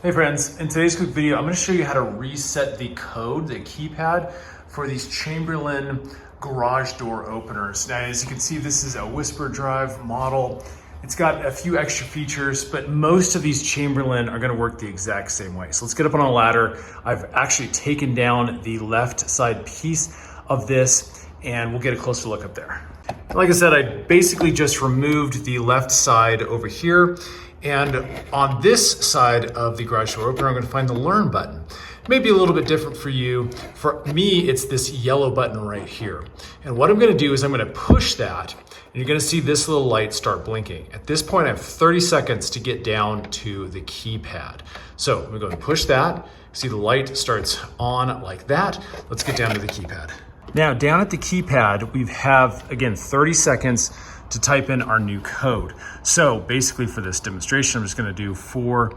Hey friends, in today's quick video, I'm going to show you how to reset the code, the keypad, for these Chamberlain garage door openers. Now, as you can see, this is a whisper drive model. It's got a few extra features, but most of these Chamberlain are going to work the exact same way. So let's get up on a ladder. I've actually taken down the left side piece of this, and we'll get a closer look up there. Like I said, I basically just removed the left side over here. And on this side of the garage door opener, I'm going to find the Learn button. It may be a little bit different for you. For me, it's this yellow button right here. And what I'm going to do is I'm going to push that, and you're going to see this little light start blinking. At this point, I have 30 seconds to get down to the keypad. So I'm going to go and push that. See the light starts on like that. Let's get down to the keypad. Now, down at the keypad, we have, again, 30 seconds to type in our new code. So basically for this demonstration, I'm just gonna do 4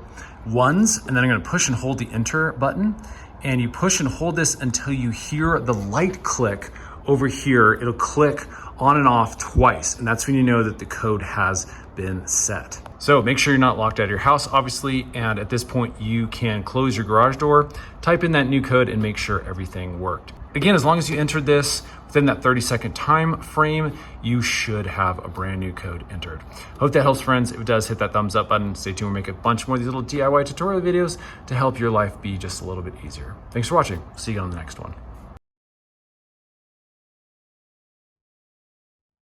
ones, and then I'm gonna push and hold the enter button. And you push and hold this until you hear the light click over here. It'll click on and off twice, and that's when you know that the code has been set. So make sure you're not locked out of your house, obviously, and at this point you can close your garage door, type in that new code, and make sure everything worked. Again, as long as you entered this within that 30-second time frame, you should have a brand new code entered. Hope that helps, friends. If it does, hit that thumbs up button. Stay tuned. We'll make a bunch more of these little DIY tutorial videos to help your life be just a little bit easier. Thanks for watching. See you on the next one.